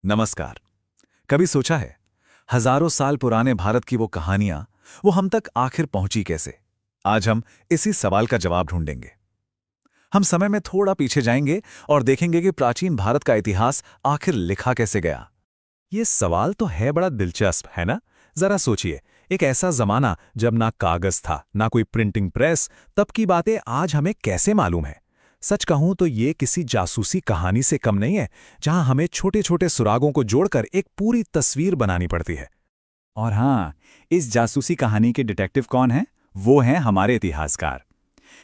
नमस्कार। कभी सोचा है हजारों साल पुराने भारत की वो कहानियां वो हम तक आखिर पहुंची कैसे? आज हम इसी सवाल का जवाब ढूंढेंगे। हम समय में थोड़ा पीछे जाएंगे और देखेंगे कि प्राचीन भारत का इतिहास आखिर लिखा कैसे गया। ये सवाल तो है बड़ा दिलचस्प, है ना? जरा सोचिए, एक ऐसा जमाना जब ना कागज था, ना कोई प्रिंटिंग प्रेस, तब की बातें आज हमें कैसे मालूम है? सच कहूं तो ये किसी जासूसी कहानी से कम नहीं है, जहां हमें छोटे छोटे सुरागों को जोड़कर एक पूरी तस्वीर बनानी पड़ती है। और हाँ, इस जासूसी कहानी के डिटेक्टिव कौन हैं? वो हैं हमारे इतिहासकार।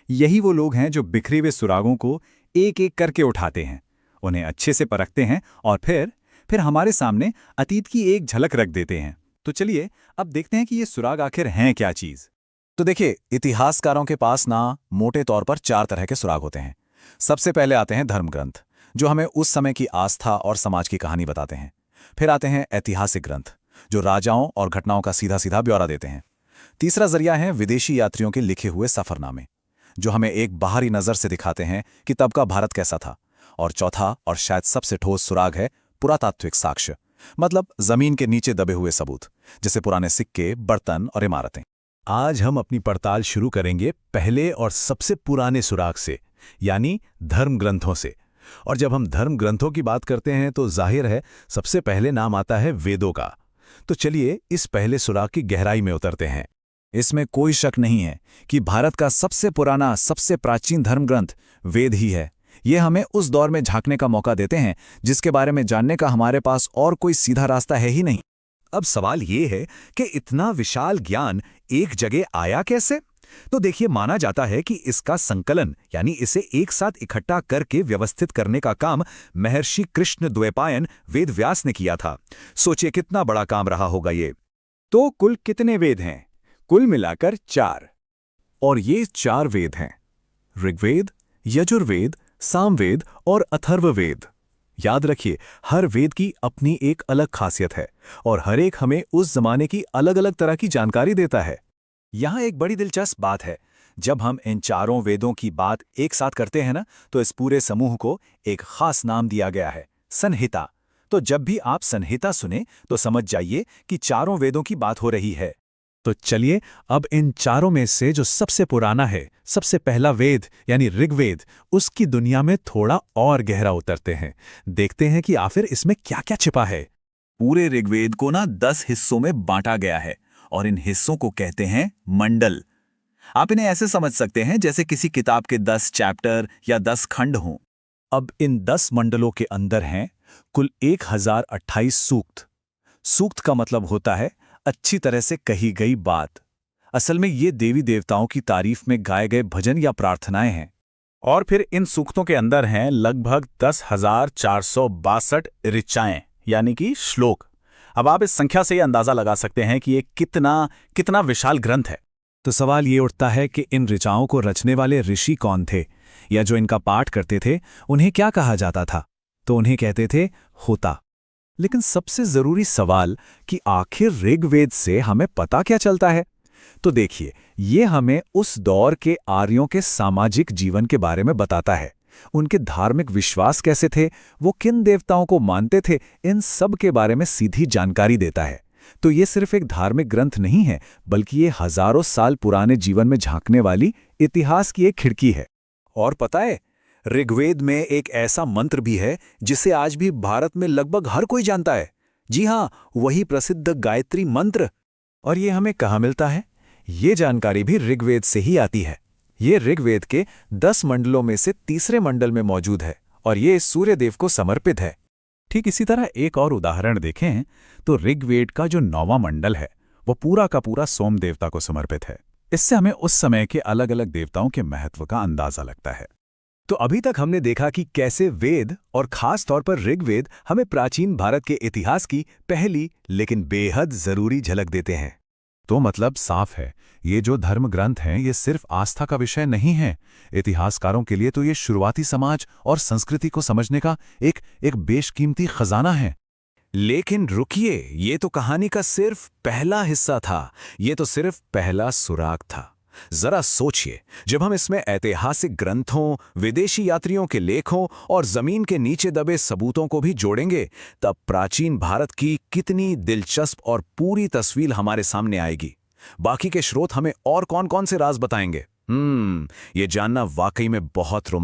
यही वो लोग हैं जो बिखरे हुए सुरागों को एक एक करके उठाते हैं, उन्हें अच्छे से परखते हैं और फिर हमारे सामने अतीत की एक झलक रख देते हैं। तो चलिए अब देखते हैं कि ये सुराग आखिर हैं क्या चीज़। तो देखिए, इतिहासकारों के पास ना मोटे तौर पर चार तरह के सुराग होते हैं। सबसे पहले आते हैं धर्म ग्रंथ, जो हमें उस समय की आस्था और समाज की कहानी बताते हैं। फिर आते हैं ऐतिहासिक ग्रंथ, जो राजाओं और घटनाओं का सीधा सीधा ब्यौरा देते हैं। तीसरा जरिया है विदेशी यात्रियों के लिखे हुए सफरनामे, जो हमें एक बाहरी नज़र से दिखाते हैं कि तब का भारत कैसा था। और चौथा और शायद सबसे ठोस सुराग है पुरातात्विक साक्ष्य, मतलब जमीन के नीचे दबे हुए सबूत, जैसे पुराने सिक्के, बर्तन और इमारतें। आज हम अपनी पड़ताल शुरू करेंगे पहले और सबसे पुराने सुराग से, यानी धर्म ग्रंथों से। और जब हम धर्म ग्रंथों की बात करते हैं तो जाहिर है सबसे पहले नाम आता है वेदों का। तो चलिए इस पहले सुराग की गहराई में उतरते हैं। इसमें कोई शक नहीं है कि भारत का सबसे पुराना, सबसे प्राचीन धर्म ग्रंथ वेद ही है। ये हमें उस दौर में झांकने का मौका देते हैं जिसके बारे में जानने का हमारे पास और कोई सीधा रास्ता है ही नहीं। अब सवाल ये है कि इतना विशाल ज्ञान एक जगह आया कैसे? तो देखिए, माना जाता है कि इसका संकलन यानी इसे एक साथ इकट्ठा करके व्यवस्थित करने का काम महर्षि कृष्ण द्वैपायन वेद व्यास ने किया था। सोचिए कितना बड़ा काम रहा होगा ये। तो कुल कितने वेद हैं? कुल मिलाकर 4। और ये 4 वेद हैं: ऋग्वेद, यजुर्वेद, सामवेद और अथर्ववेद। याद रखिए, हर वेद की अपनी एक अलग खासियत है और हर एक हमें उस जमाने की अलग अलग तरह की जानकारी देता है। यहाँ एक बड़ी दिलचस्प बात है, जब हम इन चारों वेदों की बात एक साथ करते हैं ना, तो इस पूरे समूह को एक खास नाम दिया गया है, संहिता। तो जब भी आप संहिता सुने तो समझ जाइए कि चारों वेदों की बात हो रही है। तो चलिए अब इन चारों में से जो सबसे पुराना है, सबसे पहला वेद यानी ऋग्वेद, उसकी दुनिया में थोड़ा और गहरा उतरते हैं। देखते हैं कि आखिर इसमें क्या क्या छिपा है। पूरे ऋग्वेद को ना 10 हिस्सों में बांटा गया है और इन हिस्सों को कहते हैं मंडल। आप इन्हें ऐसे समझ सकते हैं जैसे किसी किताब के 10 चैप्टर या 10 खंड हों। अब इन 10 मंडलों के अंदर हैं कुल 1028 सूक्त। सूक्त का मतलब होता है अच्छी तरह से कही गई बात। असल में ये देवी देवताओं की तारीफ में गाए गए भजन या प्रार्थनाएं हैं। और फिर इन सूक्तों के अंदर हैं लगभग 10,462 ऋचाएं, यानी कि श्लोक। अब आप इस संख्या से ये अंदाजा लगा सकते हैं कि ये कितना कितना विशाल ग्रंथ है। तो सवाल ये उठता है कि इन ऋचाओं को रचने वाले ऋषि कौन थे, या जो इनका पाठ करते थे उन्हें क्या कहा जाता था? तो उन्हें कहते थे होता। लेकिन सबसे जरूरी सवाल कि आखिर ऋग्वेद से हमें पता क्या चलता है? तो देखिए, ये हमें उस दौर के आर्यों के सामाजिक जीवन के बारे में बताता है। उनके धार्मिक विश्वास कैसे थे, वो किन देवताओं को मानते थे, इन सब के बारे में सीधी जानकारी देता है। तो ये सिर्फ एक धार्मिक ग्रंथ नहीं है, बल्कि ये हजारों साल पुराने जीवन में झांकने वाली इतिहास की एक खिड़की है। और पता है, ऋग्वेद में एक ऐसा मंत्र भी है जिसे आज भी भारत में लगभग हर कोई जानता है। जी हाँ, वही प्रसिद्ध गायत्री मंत्र। और ये हमें कहाँ मिलता है? ये जानकारी भी ऋग्वेद से ही आती है। ये ऋग्वेद के 10 मंडलों में से तीसरे मंडल में मौजूद है और ये सूर्यदेव को समर्पित है। ठीक इसी तरह एक और उदाहरण देखें तो ऋग्वेद का जो 9वां मंडल है वो पूरा का पूरा सोम देवता को समर्पित है। इससे हमें उस समय के अलग अलग देवताओं के महत्व का अंदाजा लगता है। तो अभी तक हमने देखा कि कैसे वेद और खास तौर पर ऋग्वेद हमें प्राचीन भारत के इतिहास की पहली लेकिन बेहद जरूरी झलक देते हैं। तो मतलब साफ है, ये जो धर्म ग्रंथ हैं ये सिर्फ आस्था का विषय नहीं है। इतिहासकारों के लिए तो ये शुरुआती समाज और संस्कृति को समझने का एक बेशकीमती खजाना है। लेकिन रुकिए, ये तो कहानी का सिर्फ पहला हिस्सा था। ये तो सिर्फ पहला सुराग था। जरा सोचिए, जब हम इसमें ऐतिहासिक ग्रंथों, विदेशी यात्रियों के लेखों और जमीन के नीचे दबे सबूतों को भी जोड़ेंगे, तब प्राचीन भारत की कितनी दिलचस्प और पूरी तस्वीर हमारे सामने आएगी। बाकी के स्रोत हमें और कौन-कौन से राज बताएंगे? ये जानना वाकई में बहुत रोमांचक